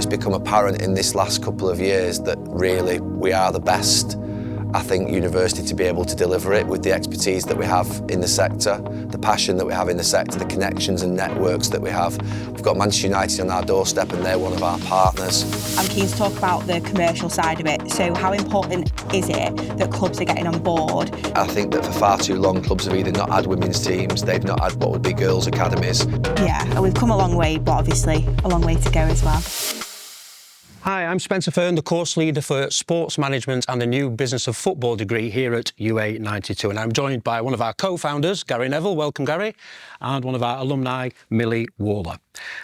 it's become apparent in this last couple of years that really we are the best, I think, university to be able to deliver it with the expertise that we have in the sector, the passion that we have in the sector, the connections and networks that we have. We've got Manchester United on our doorstep and they're one of our partners. I'm keen to talk about the commercial side of it. So how important is it that clubs are getting on board? I think that for far too long clubs have either not had women's teams, they've not had what would be girls' academies. Yeah, and we've come a long way, but obviously a long way to go as well. Hi, I'm Spencer Fearn, the course leader for Sports Management and the new Business of Football degree here at UA92, and I'm joined by one of our co-founders, Gary Neville, welcome Gary, and one of our alumni, Millie Waller.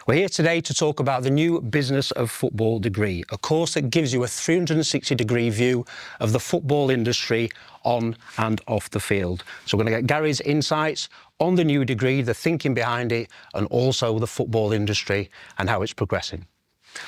We're here today to talk about the new Business of Football degree, a course that gives you a 360-degree view of the football industry on and off the field. So we're going to get Gary's insights on the new degree, the thinking behind it, and also the football industry and how it's progressing.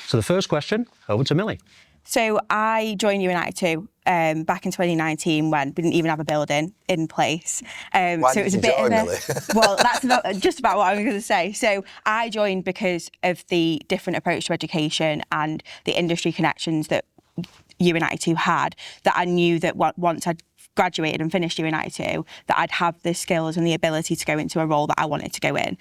So the first question, over to Millie. So I joined UA92 back in 2019 when we didn't even have a building in place. Why so it was did a you bit join, of Millie? well, that's just about what I was going to say. So I joined because of the different approach to education and the industry connections that UA92 had, that I knew that once I'd graduated and finished UA92, that I'd have the skills and the ability to go into a role that I wanted to go in.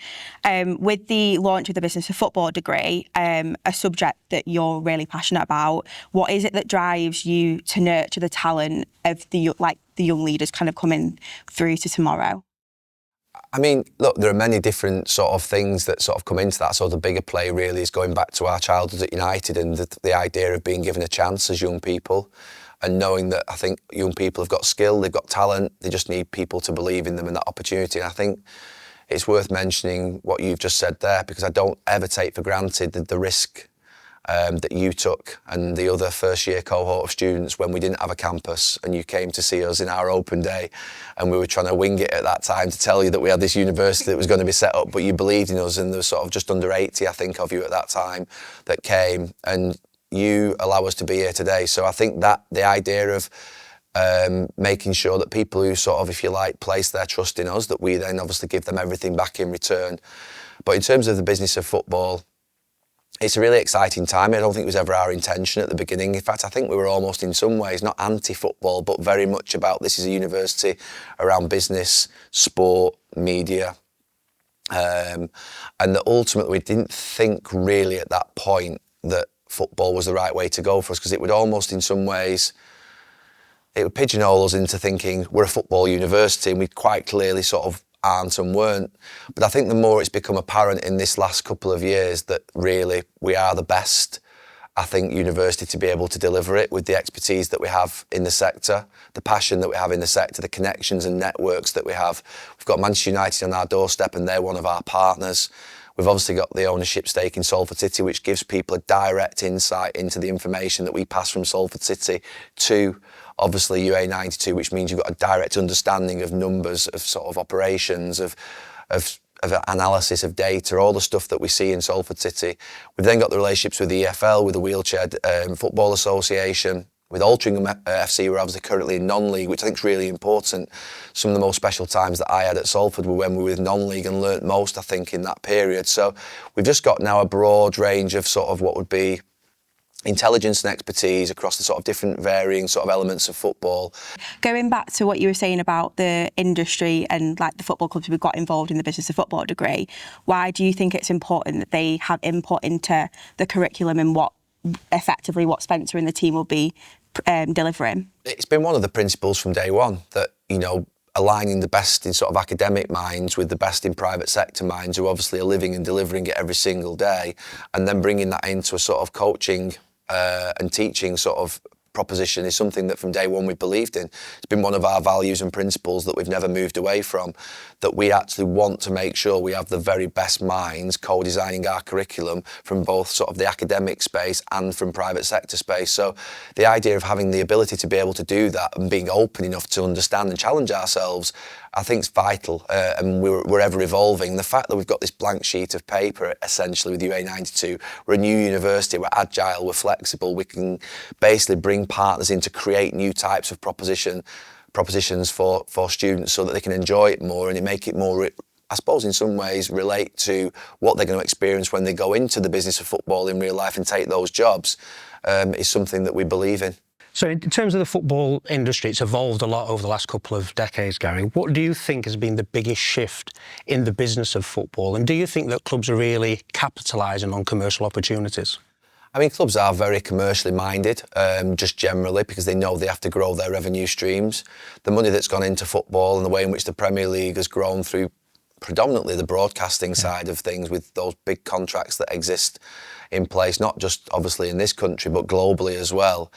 With the launch of the Business of Football degree, a subject that you're really passionate about, what is it that drives you to nurture the talent of the young leaders kind of coming through to tomorrow? I mean, look, there are many different sort of things that sort of come into that. So the bigger play really is going back to our childhood at United and the idea of being given a chance as young people and knowing that I think young people have got skill, they've got talent, they just need people to believe in them and that opportunity. And I think it's worth mentioning what you've just said there, because I don't ever take for granted the risk that you took and the other first year cohort of students when we didn't have a campus and you came to see us in our open day and we were trying to wing it at that time to tell you that we had this university that was going to be set up, but you believed in us, and there was sort of just under 80, I think, of you at that time that came, and you allow us to be here today. So I think that the idea of making sure that people who sort of, if you like, place their trust in us, that we then obviously give them everything back in return. But in terms of the Business of Football, it's a really exciting time. I don't think it was ever our intention at the beginning. In fact, I think we were almost in some ways not anti-football, but very much about this is a university around business, sport, media. And that ultimately we didn't think really at that point that football was the right way to go for us, because it would almost in some ways, it would pigeonhole us into thinking we're a football university, and we quite clearly sort of aren't and weren't. But I think the more it's become apparent in this last couple of years that really we are the best, I think, university to be able to deliver it with the expertise that we have in the sector, the passion that we have in the sector, the connections and networks that we have. We've got Manchester United on our doorstep and they're one of our partners. We've obviously got the ownership stake in Salford City, which gives people a direct insight into the information that we pass from Salford City to obviously UA92, which means you've got a direct understanding of numbers, of sort of operations, of analysis of data, all the stuff that we see in Salford City. We've then got the relationships with the EFL, with the Wheelchair Football Association, with Altrincham FC, we're obviously currently in non-league, which I think is really important. Some of the most special times that I had at Salford were when we were with non-league and learnt most, I think, in that period. So we've just got now a broad range of sort of what would be intelligence and expertise across the sort of different varying sort of elements of football. Going back to what you were saying about the industry and like the football clubs we've got involved in the Business of Football degree, why do you think it's important that they have input into the curriculum and what Spencer and the team will be delivering? It's been one of the principles from day one that, you know, aligning the best in sort of academic minds with the best in private sector minds who obviously are living and delivering it every single day, and then bringing that into a sort of coaching and teaching sort of proposition is something that from day one we believed in. It's been one of our values and principles that we've never moved away from, that we actually want to make sure we have the very best minds co-designing our curriculum from both sort of the academic space and from private sector space. So the idea of having the ability to be able to do that and being open enough to understand and challenge ourselves, I think is vital, and we're ever evolving. The fact that we've got this blank sheet of paper essentially with UA92, we're a new university, we're agile, we're flexible, we can basically bring partners in to create new types of propositions for students so that they can enjoy it more and make it more I suppose in some ways relate to what they're going to experience when they go into the business of football in real life and take those jobs, is something that we believe in. So in terms of the football industry, it's evolved a lot over the last couple of decades, Gary. What do you think has been the biggest shift in the business of football? And do you think that clubs are really capitalising on commercial opportunities? I mean, clubs are very commercially minded, just generally, because they know they have to grow their revenue streams. The money that's gone into football and the way in which the Premier League has grown through predominantly the broadcasting side of things, with those big contracts that exist in place, not just obviously in this country, but globally as well.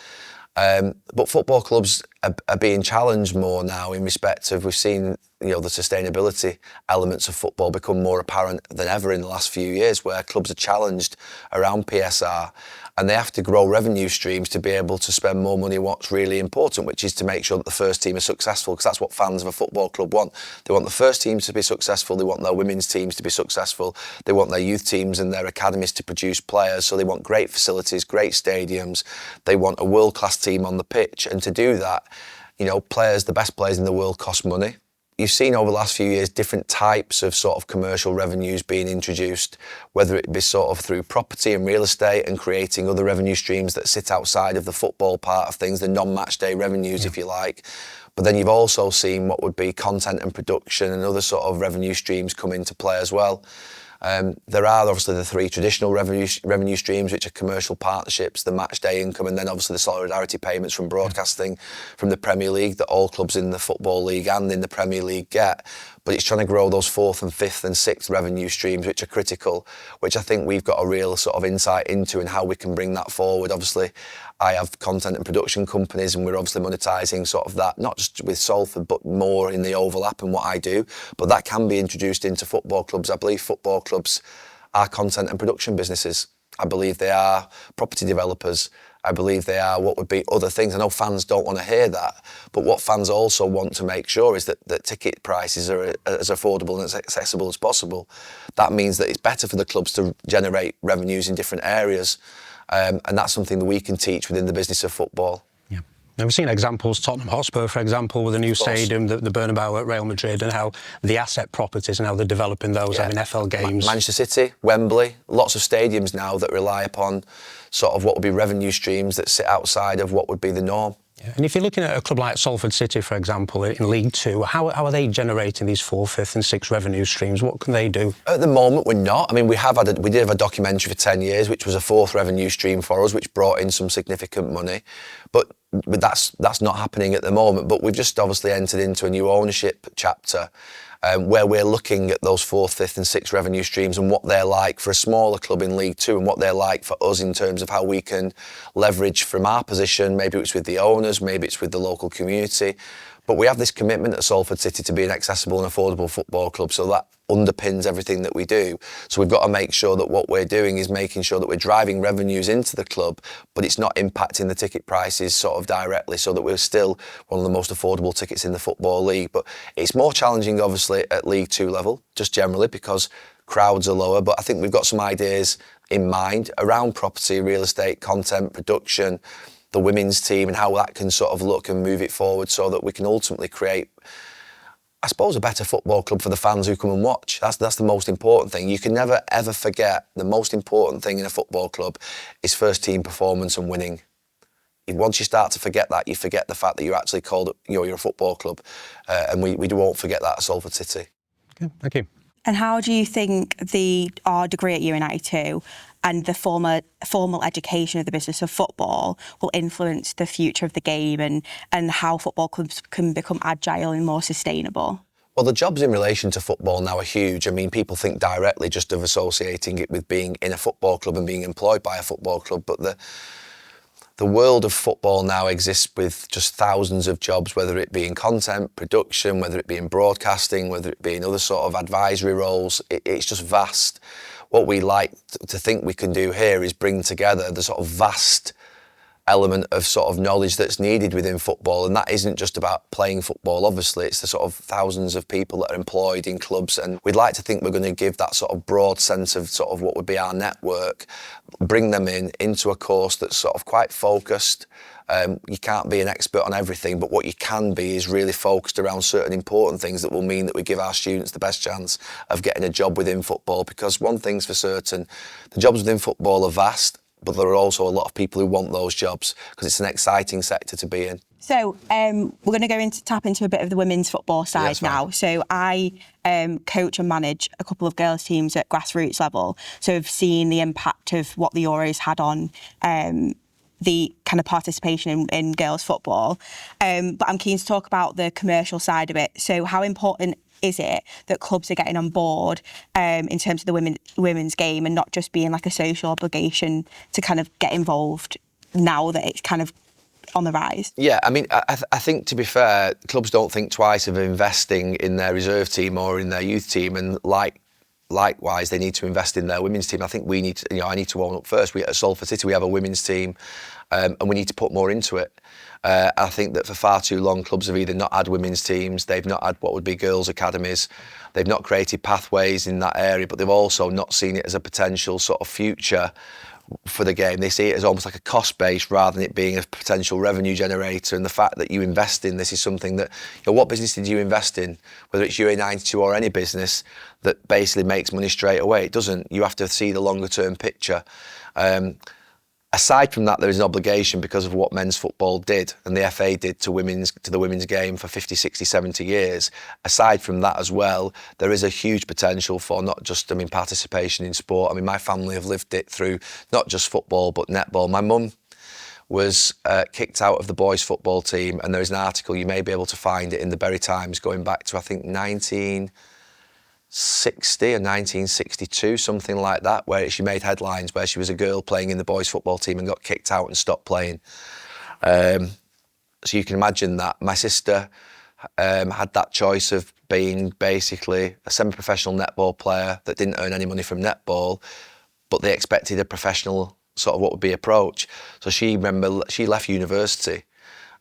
But football clubs are being challenged more now in respect of, we've seen, the sustainability elements of football become more apparent than ever in the last few years, where clubs are challenged around PSR, and they have to grow revenue streams to be able to spend more money on what's really important, which is to make sure that the first team is successful, because that's what fans of a football club want. They want the first teams to be successful, they want their women's teams to be successful, they want their youth teams and their academies to produce players, so they want great facilities, great stadiums, they want a world-class team on the pitch, and to do that, the best players in the world cost money. You've seen over the last few years different types of sort of commercial revenues being introduced, whether it be sort of through property and real estate and creating other revenue streams that sit outside of the football part of things, the non-match day revenues, if you like. But then you've also seen what would be content and production and other sort of revenue streams come into play as well. There are obviously the three traditional revenue streams, which are commercial partnerships, the match day income, and then obviously the solidarity payments from broadcasting from the Premier League that all clubs in the Football League and in the Premier League get. But it's trying to grow those fourth and fifth and sixth revenue streams, which are critical, which I think we've got a real sort of insight into and how we can bring that forward. Obviously, I have content and production companies, and we're obviously monetising sort of that, not just with Salford, but more in the overlap in what I do. But that can be introduced into football clubs. I believe football clubs are content and production businesses. I believe they are property developers. I believe they are what would be other things. I know fans don't want to hear that, but what fans also want to make sure is that ticket prices are as affordable and as accessible as possible. That means that it's better for the clubs to generate revenues in different areas, and that's something that we can teach within the business of football. Yeah. Now, we've seen examples, Tottenham Hotspur, for example, with a new stadium, the Bernabeu at Real Madrid, and how the asset properties and how they're developing those, having FL games. Manchester City, Wembley, lots of stadiums now that rely upon sort of what would be revenue streams that sit outside of what would be the norm. Yeah. And if you're looking at a club like Salford City, for example, in League Two, how are they generating these fourth, fifth and sixth revenue streams? What can they do? At the moment, we're not. I mean, we did have a documentary for 10 years, which was a fourth revenue stream for us, which brought in some significant money. But that's not happening at the moment. But we've just obviously entered into a new ownership chapter, where we're looking at those fourth, fifth and sixth revenue streams and what they're like for a smaller club in League Two and what they're like for us in terms of how we can leverage from our position. Maybe it's with the owners, maybe it's with the local community. But we have this commitment at Salford City to be an accessible and affordable football club, so that underpins everything that we do. So we've got to make sure that what we're doing is making sure that we're driving revenues into the club, but it's not impacting the ticket prices sort of directly, so that we're still one of the most affordable tickets in the Football League. But it's more challenging, obviously, at League Two level, just generally, because crowds are lower. But I think we've got some ideas in mind around property, real estate, content, production, the women's team, and how that can sort of look and move it forward so that we can ultimately create, I suppose, a better football club for the fans who come and watch. That's the most important thing. You can never, ever forget the most important thing in a football club is first team performance and winning. Once you start to forget that, you forget the fact that you're actually called, you're a football club. And we won't forget that at Salford City. Okay, thank you. And how do you think our degree at UA92 and the formal education of the business of football will influence the future of the game and how football clubs can become agile and more sustainable? Well, the jobs in relation to football now are huge. I mean, people think directly just of associating it with being in a football club and being employed by a football club, but the world of football now exists with just thousands of jobs, whether it be in content, production, whether it be in broadcasting, whether it be in other sort of advisory roles. It's just vast. What we like to think we can do here is bring together the sort of vast element of sort of knowledge that's needed within football, and that isn't just about playing football. Obviously, it's the sort of thousands of people that are employed in clubs, and we'd like to think we're going to give that sort of broad sense of sort of what would be our network, bring them into a course that's sort of quite focused. You can't be an expert on everything, but what you can be is really focused around certain important things that will mean that we give our students the best chance of getting a job within football. Because one thing's for certain, the jobs within football are vast, but there are also a lot of people who want those jobs because it's an exciting sector to be in. So we're going to tap into a bit of the women's football side now. So I coach and manage a couple of girls' teams at grassroots level. So I've seen the impact of what the Euros had on the kind of participation in girls' football. But I'm keen to talk about the commercial side of it. So how important is it that clubs are getting on board in terms of the women's game and not just being like a social obligation to kind of get involved now that it's kind of on the rise? Yeah, I mean, I think, to be fair, clubs don't think twice of investing in their reserve team or in their youth team, and likewise, they need to invest in their women's team. I think we need to, I need to own up first. We at Salford City, we have a women's team, and we need to put more into it. I think that for far too long, clubs have either not had women's teams, they've not had what would be girls' academies, they've not created pathways in that area, but they've also not seen it as a potential sort of future for the game. They see it as almost like a cost base rather than it being a potential revenue generator. And the fact that you invest in this is something that, what business did you invest in? Whether it's UA92 or any business that basically makes money straight away, it doesn't. You have to see the longer term picture. Aside from that, there is an obligation because of what men's football did and the FA did to the women's game for 50, 60, 70 years. Aside from that as well, there is a huge potential for not just, participation in sport. My family have lived it through not just football, but netball. My mum was kicked out of the boys' football team, and there is an article, you may be able to find it in the Bury Times, going back to, I think, 1960 or 1962, something like that, where she made headlines where she was a girl playing in the boys' football team and got kicked out and stopped playing. So you can imagine that. My sister had that choice of being basically a semi-professional netball player that didn't earn any money from netball, but they expected a professional sort of what would be approach. So she left university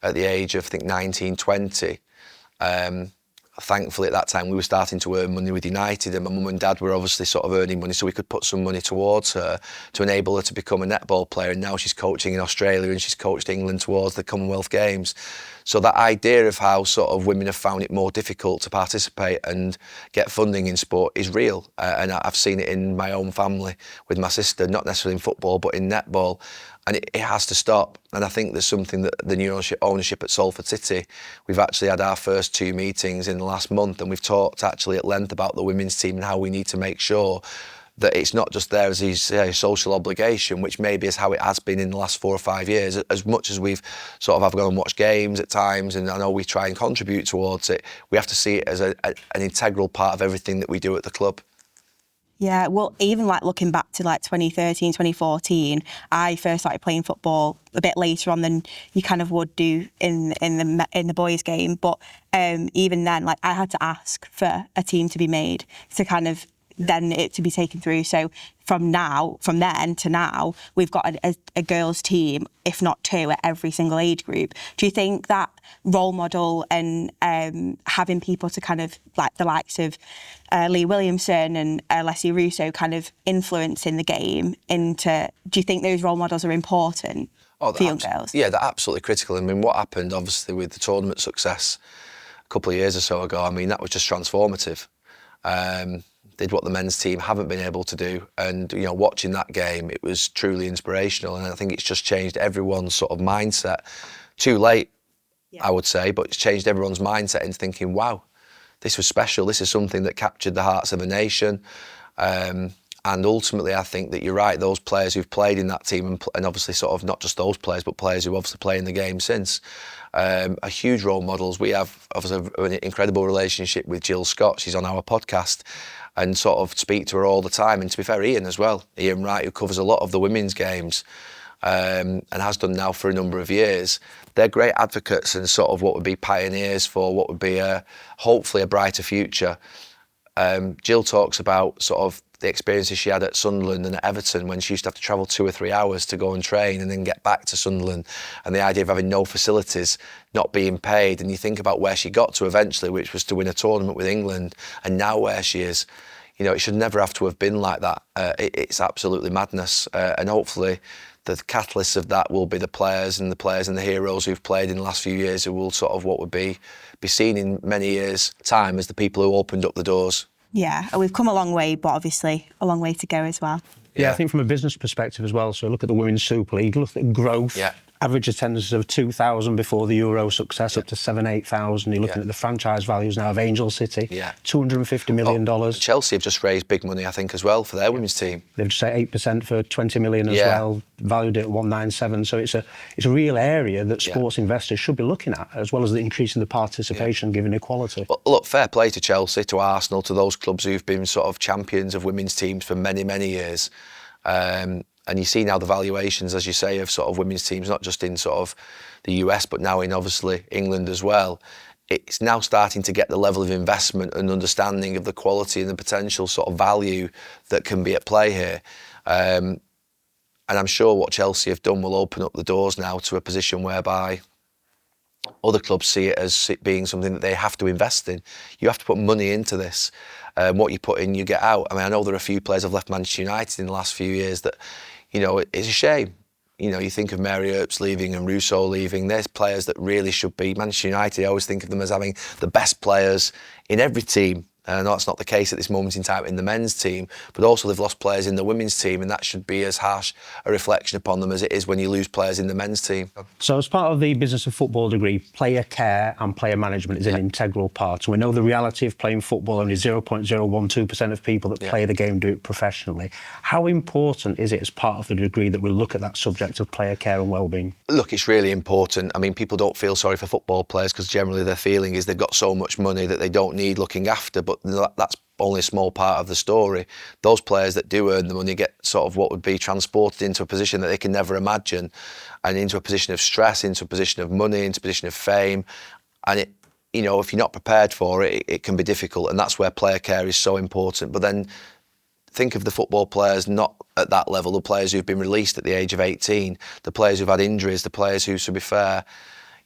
at the age of, I think, 19, 20. Thankfully, at that time, we were starting to earn money with United, and my mum and dad were obviously sort of earning money, so we could put some money towards her to enable her to become a netball player. And now she's coaching in Australia, and she's coached England towards the Commonwealth Games. So that idea of how sort of women have found it more difficult to participate and get funding in sport is real. And I've seen it in my own family with my sister, not necessarily in football, but in netball. And it has to stop. And I think there's something that the new ownership at Salford City, we've actually had our first 2 meetings in the last month, and we've talked actually at length about the women's team and how we need to make sure that it's not just there as a social obligation, which maybe is how it has been in the last 4 or 5 years. As much as we've sort of have gone and watched games at times, and I know we try and contribute towards it, we have to see it as an integral part of everything that we do at the club. Yeah, well, even like looking back to like 2013, 2014, I first started playing football a bit later on than you kind of would do in the boys' game. But even then, like I had to ask for a team to be made to kind of then it to be taken through. So from then to now, we've got a girls' team, if not 2, at every single age group. Do you think that role model and having people to kind of like the likes of Lee Williamson and Leslie Russo kind of influencing the game do you think those role models are important for young girls? Yeah, they're absolutely critical. What happened obviously with the tournament success a couple of years or so ago, that was just transformative. Did what the men's team haven't been able to do, and watching that game, it was truly inspirational, and I think it's just changed everyone's sort of mindset. Too late, yeah. I would say, but it's changed everyone's mindset into thinking, wow, this was special, this is something that captured the hearts of a nation. And ultimately, I think that you're right, those players who've played in that team, and obviously sort of not just those players, but players who obviously play in the game since, are huge role models. We have obviously an incredible relationship with Jill Scott. She's on our podcast, and sort of speak to her all the time. And to be fair, Ian as well, Ian Wright, who covers a lot of the women's games, and has done now for a number of years. They're great advocates and sort of what would be pioneers for what would be hopefully a brighter future. Jill talks about sort of the experiences she had at Sunderland and at Everton when she used to have to travel 2 or 3 hours to go and train and then get back to Sunderland, and the idea of having no facilities, not being paid, and you think about where she got to eventually, which was to win a tournament with England, and now where she is. You know, it should never have to have been like that. It's absolutely madness, and hopefully the catalysts of that will be the players and the heroes who've played in the last few years, who will sort of what would be seen in many years' time as the people who opened up the doors. Yeah, and we've come a long way, but obviously a long way to go as well. Yeah, I think from a business perspective as well. So look at the Women's Super League, look at growth. Yeah. Average attendance of 2,000 before the Euro success, up to 7,000-8,000. You're looking at the franchise values now of Angel City, $250 million. Chelsea have just raised big money, I think, as well for their women's team. They've just said 8% for 20 million as well, valued at 197. So it's a real area that sports investors should be looking at, as well as increasing the participation, giving equality. But look, fair play to Chelsea, to Arsenal, to those clubs who've been sort of champions of women's teams for many, many years. And you see now the valuations, as you say, of sort of women's teams, not just in sort of the US, but now in obviously England as well. It's now starting to get the level of investment and understanding of the quality and the potential sort of value that can be at play here. And I'm sure what Chelsea have done will open up the doors now to a position whereby other clubs see it as it being something that they have to invest in. You have to put money into this. What you put in, you get out. I mean, I know there are a few players who've left Manchester United in the last few years that, you know, it's a shame. You know, you think of Mary Earps leaving and Russo leaving. There's players that really should be. Manchester United, I always think of them as having the best players in every team. I know that's not the case at this moment in time in the men's team, but also they've lost players in the women's team, and that should be as harsh a reflection upon them as it is when you lose players in the men's team. So as part of the Business of Football degree, player care and player management is an integral part. And we know the reality of playing football, only 0.012% of people that play the game do it professionally. How important is it as part of the degree that we look at that subject of player care and wellbeing? Look, it's really important. I mean, people don't feel sorry for football players because generally their feeling is they've got so much money that they don't need looking after, but that's only a small part of the story. Those players that do earn the money get sort of what would be transported into a position that they can never imagine, and into a position of stress, into a position of money, into a position of fame. And it, you know, if you're not prepared for it, it can be difficult, and that's where player care is so important. But then think of the football players not at that level, the players who've been released at the age of 18, the players who've had injuries, the players who, to be fair,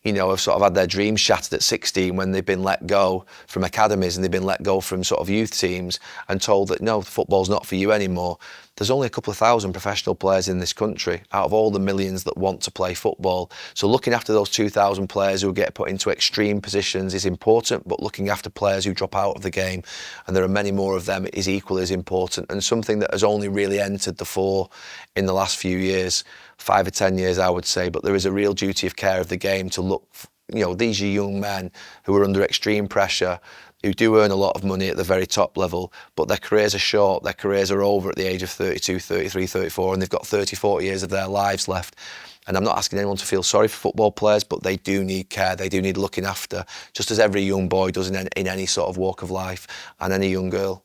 you know, have sort of had their dreams shattered at 16 when they've been let go from academies and they've been let go from sort of youth teams and told that, no, football's not for you anymore. There's only a couple of thousand professional players in this country out of all the millions that want to play football. So looking after those 2,000 players who get put into extreme positions is important, but looking after players who drop out of the game, and there are many more of them, is equally as important, and something that has only really entered the fore in the last few years, 5 or 10 years, I would say. But there is a real duty of care of the game to look, you know, these are young men who are under extreme pressure, who do earn a lot of money at the very top level, but their careers are short, their careers are over at the age of 32, 33, 34, and they've got 30, 40 years of their lives left. And I'm not asking anyone to feel sorry for football players, but they do need care, they do need looking after, just as every young boy does in any sort of walk of life, and any young girl.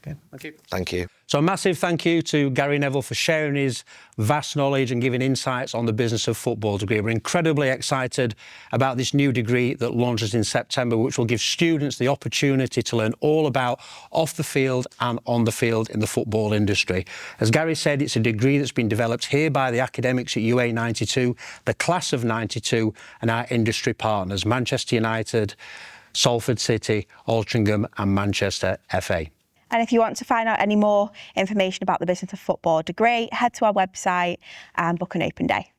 Okay, thank you. Thank you. So a massive thank you to Gary Neville for sharing his vast knowledge and giving insights on the Business of Football degree. We're incredibly excited about this new degree that launches in September, which will give students the opportunity to learn all about off the field and on the field in the football industry. As Gary said, it's a degree that's been developed here by the academics at UA92, the class of 92, and our industry partners, Manchester United, Salford City, Altrincham and Manchester FA. And if you want to find out any more information about the Business of Football degree, head to our website and book an open day.